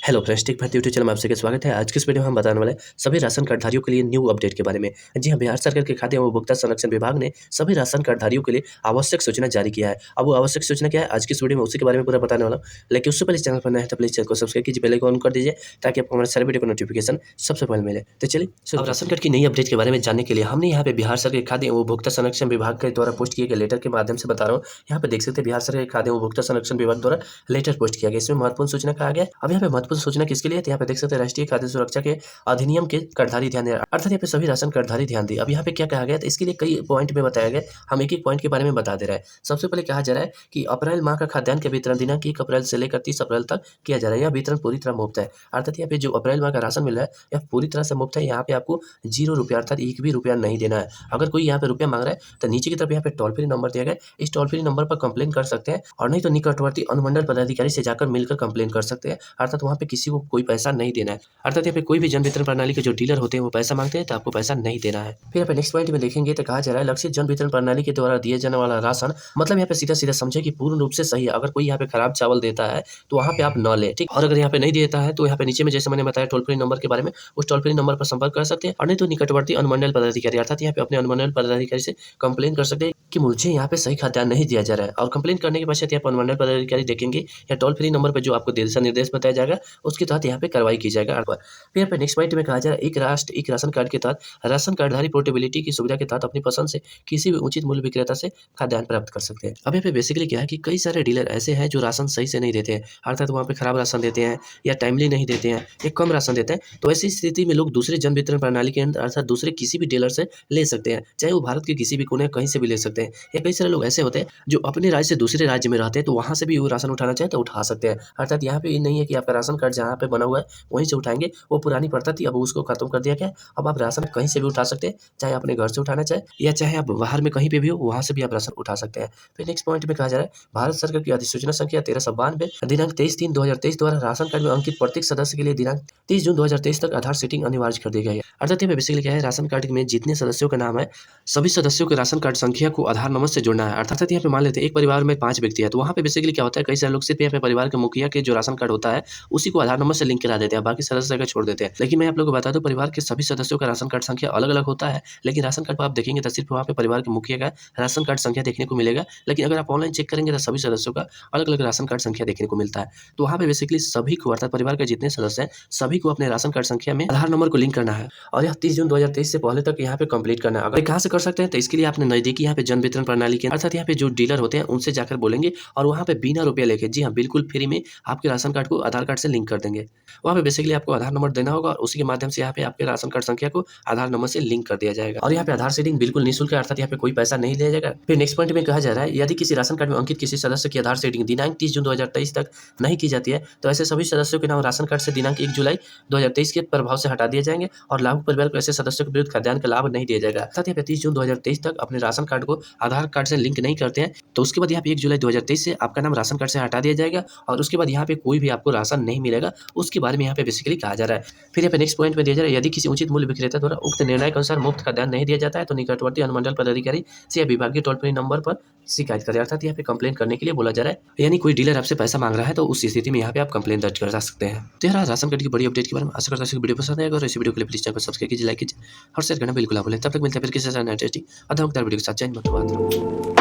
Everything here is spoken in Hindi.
Hello friends, tech Bharti YouTube channel में आप सभी का स्वागत है। आज की इस वीडियो में हम बताने वाले हैं सभी राशन कार्डधारियों के लिए न्यू अपडेट के बारे में। जी हाँ, बिहार सरकार के खाद्य एवं उपभोक्ता संरक्षण विभाग ने सभी राशन कार्डधारियों के लिए आवश्यक सूचना जारी किया है। अब वो आवश्यक सूचना क्या है, आज की इस वीडियो में उसी के बारे में पूरा बताने वाला हूँ। लेकिन उससे पहले चैनल पर नया है तो प्लीज चैनल को सब्सक्राइब कीजिए, बेल आइकन ऑन कर दीजिए ताकि आपको हमारे सारे वीडियो का नोटिफिकेशन सबसे पहले मिले। तो चलिए, अब राशन कार्ड की नई अपडेट के बारे में जानने के लिए हमने यहाँ पे बिहार सरकार के खाद्य एवं उपभोक्ता संरक्षण विभाग के द्वारा पोस्ट किए गए लेटर के माध्यम से बता रहा हूँ। यहाँ पे देख सकते हैं बिहार सरकार के खाद्य एवं उपभोक्ता संरक्षण विभाग द्वारा लेटर पोस्ट किया गया। इसमें महत्वपूर्ण सूचना कहा गया। अब यहाँ पे महत्वपूर्ण सूचना किसके लिए, यहाँ पे देख सकते हैं राष्ट्रीय खाद्य सुरक्षा के अधिनियम के कार्डधारी ध्यान दें, अर्थात यहाँ पे सभी राशन कार्डधारी ध्यान दें। अब यहाँ पे क्या कहा गया, तो इसके लिए कई पॉइंट में बताया गया। हम एक एक पॉइंट के बारे में बता दे रहे हैं। सबसे पहले कहा जा रहा है कि अप्रैल माह का खाद्यान्न का वितरण दिनांक 1 अप्रैल से लेकर 30 अप्रैल तक किया जा रहा है। यह वितरण पूरी तरह मुफ्त है, अर्थात यहाँ पे जो अप्रैल माह का राशन मिल रहा है यह पूरी तरह से मुफ्त है। यहाँ पे आपको 0 रुपया अर्थात 1 भी रुपया नहीं देना है। अगर कोई यहाँ पे रुपया मांग रहा है तो नीचे की तरफ यहाँ पे टोल फ्री नंबर दिया गया, इस टोल फ्री नंबर पर कंप्लेन कर सकते हैं, और नहीं तो निकटवर्ती अनुमंडल पदाधिकारी से जाकर मिलकर कंप्लेन कर सकते हैं। अर्थात वहाँ पे किसी को कोई पैसा नहीं देना है। अर्थात यहाँ पे कोई भी जन वितरण प्रणाली के जो डीलर होते हैं वो पैसा मांगते हैं तो आपको पैसा नहीं देना है। फिर यहाँ पे नेक्स्ट पॉइंट में देखेंगे तो कहा जा रहा है लक्षित जन वितरण प्रणाली के द्वारा दिए जाने वाला राशन, मतलब यहाँ पे सीधा सीधा समझे कि पूर्ण रूप से सही है। अगर कोई यहाँ पे खराब चावल देता है तो वहाँ पे आप न ले, ठीक। और अगर यहाँ पे नहीं देता है तो यहाँ पे नीचे में जैसे मैंने बताया टोल फ्री नंबर के बारे में, उस टोल फ्री नंबर पर संपर्क कर सकते हैं, और नहीं तो निकटवर्ती अनुमंडल पदाधिकारी अर्थात यहाँ पे अपने अनुमंडल पदाधिकारी से कंप्लेन कर सकते हैं कि मुझे यहाँ पे सही खाद्यान्न नहीं दिया जा रहा है। और कंप्लेन करने के पश्चात यहाँ पे अनुमंडल पदाधिकारी देखेंगे या टोल फ्री नंबर पर जो आपको दिशा निर्देश बताया जाएगा उसके तहत यहाँ पे कार्रवाई की जाएगा। फिर यहाँ पे नेक्स्ट पॉइंट में कहा जा रहा है एक राष्ट्र एक राशन कार्ड के तहत राशन कार्डधारी पोर्टेबिलिटी की सुविधा के तहत अपनी पसंद से किसी भी उचित मूल्य विक्रेता से खाद्यान्न प्राप्त कर सकते हैं। अब यहाँ पे बेसिकली क्या है कि कई सारे डीलर ऐसे हैं जो राशन सही से नहीं देते हैं, अर्थात वहाँ पे खराब राशन देते हैं या टाइमली नहीं देते हैं या कम राशन देते हैं। तो ऐसी स्थिति में लोग दूसरे जन वितरण प्रणाली के अंदर अर्थात दूसरे किसी भी डीलर से ले सकते हैं, चाहे वो भारत के किसी भी कोने कहीं से भी ले सकते हैं। या कई सारे लोग ऐसे होते हैं जो अपने राज्य से दूसरे राज्य में रहते हैं तो वहाँ से भी वो राशन उठाना चाहे तो उठा सकते हैं। अर्थात यहाँ पे ये नहीं है कि आपका राशन कार्ड जहाँ पे बना हुआ है वहीं से उठाएंगे, वो पुरानी प्रथा थी, अब उसको खत्म कर दिया गया। अब आप राशन कहीं से भी उठा सकते हैं, चाहे अपने घर से उठाना चाहे या चाहे आप बाहर में कहीं पे भी हो वहाँ से भी आप राशन उठा सकते हैं। फिर नेक्स्ट पॉइंट में कहा जा रहा है भारत सरकार की अधिसूचना संख्या 1392 दिनांक 23/3/2023 द्वारा राशन कार्ड में अंकित प्रत्येक सदस्य के लिए दिनांक 30 जून 2023 तक आधार सीटिंग अनिवार्य कर दी गई है। अर्थात ये बेसिकली क्या है, राशन कार्ड में जितने सदस्यों का नाम है सभी सदस्यों के राशन कार्ड संख्या को आधार नंबर से जोड़ना है। अर्थात यहाँ पे मान लेते हैं एक परिवार में 5 व्यक्ति है तो वहाँ पे बेसिकली क्या होता है, कई सारे लोग सिर्फ यहाँ पे परिवार के मुखिया के जो राशन कार्ड होता है उसी को आधार नंबर से लिंक करा देते हैं, बाकी सदस्य का छोड़ देते हैं। लेकिन मैं आप लोगों को बता दूं परिवार के सभी सदस्यों का राशन कार्ड संख्या अलग अलग होता है, लेकिन राशन कार्ड पर आप देखेंगे तो सिर्फ वहाँ पे परिवार के मुखिया का राशन कार्ड संख्या देखने को मिलेगा। लेकिन अगर आप ऑनलाइन चेक करेंगे तो सभी सदस्यों का अलग अलग राशन कार्ड संख्या देखने को मिलता है। तो वहाँ पे बेसिकली सभी को अर्थात परिवार के जितने सदस्य हैं सभी को अपने राशन कार्ड संख्या में आधार नंबर को लिंक करना है, और यह 30 जून 2023 से पहले तक यहाँ पे कंप्लीट करना है। अगर कहाँ से कर सकते हैं तो इसके लिए आपने नजदीकी यहाँ पे जन वितरण प्रणाली के अर्थात यहाँ पे जो डीलर होते हैं उनसे जाकर बोलेंगे और वहाँ पे बिना रुपया लेके, जी हाँ बिल्कुल फ्री में आपके राशन कार्ड को आधार कार्ड से लिंक कर देंगे। वहाँ पे बेसिकली आपको आधार नंबर देना होगा और उसी के माध्यम से यहाँ पे आपके राशन कार्ड संख्या को आधार नंबर से लिंक कर दिया जाएगा। और यहाँ पे आधार सीडिंग बिल्कुल निःशुल्क है, अर्थात यहाँ पे कोई पैसा नहीं लिया जाएगा। फिर नेक्स्ट पॉइंट में कहा जा रहा है यदि किसी राशन कार्ड में अंकित किसी सदस्य की आधार सीडिंग दिनांक 30 जून 2023 तक नहीं की जाती है तो ऐसे सभी सदस्यों के नाम राशन कार्ड से दिनांक 1 जुलाई 2023 के प्रभाव से हटा दिए जाएंगे और लाभुक परिवार को ऐसे सदस्यों के विरुद्ध खाद्यान्न का लाभ नहीं दिया जाएगा। अर्थात यहाँ पे 30 जून 2023 तक अपने राशन कार्ड को आधार कार्ड से लिंक नहीं करते हैं तो उसके बाद यहाँ पे 1 जुलाई 2023 से आपका नाम राशन कार्ड से हटा दिया जाएगा और उसके बाद यहाँ पे कोई भी आपको राशन नहीं मिलेगा, उसके बारे में यहाँ पे बेसिकली कहा जा रहा है। फिर यहाँ पे नेक्स्ट पॉइंट में दिया जा रहा है यदि किसी उचित मूल्य विक्रेता द्वारा उक्त निर्णय के अनुसार मुफ्त खाद्यान्न नहीं दिया जाता है तो निकटवर्ती अनुमंडल पदाधिकारी से या विभागीय टोल फ्री नंबर पर शिकायत करें। अर्थात यहाँ पे कंप्लेन करने के लिए बोला जा रहा है, यानी कोई डीलर आपसे पैसा मांग रहा है तो उस स्थिति में यहाँ पे आप कंप्लेन दर्ज कर सकते हैं। तो यार राशन कार्ड की बड़ी अपडेट के बारे में आशा करता हूँ वीडियो पसंद आएगा और इस वीडियो के लिए प्लीज चैनल को सब्सक्राइब कीजिए, लाइक कीजिए और शेयर करना बिल्कुल ना भूलें। तब तक मिलते हैं फिर किसी इंटरेस्टिंग अधमकदार वीडियो के साथ। जय हिंद, धन्यवाद।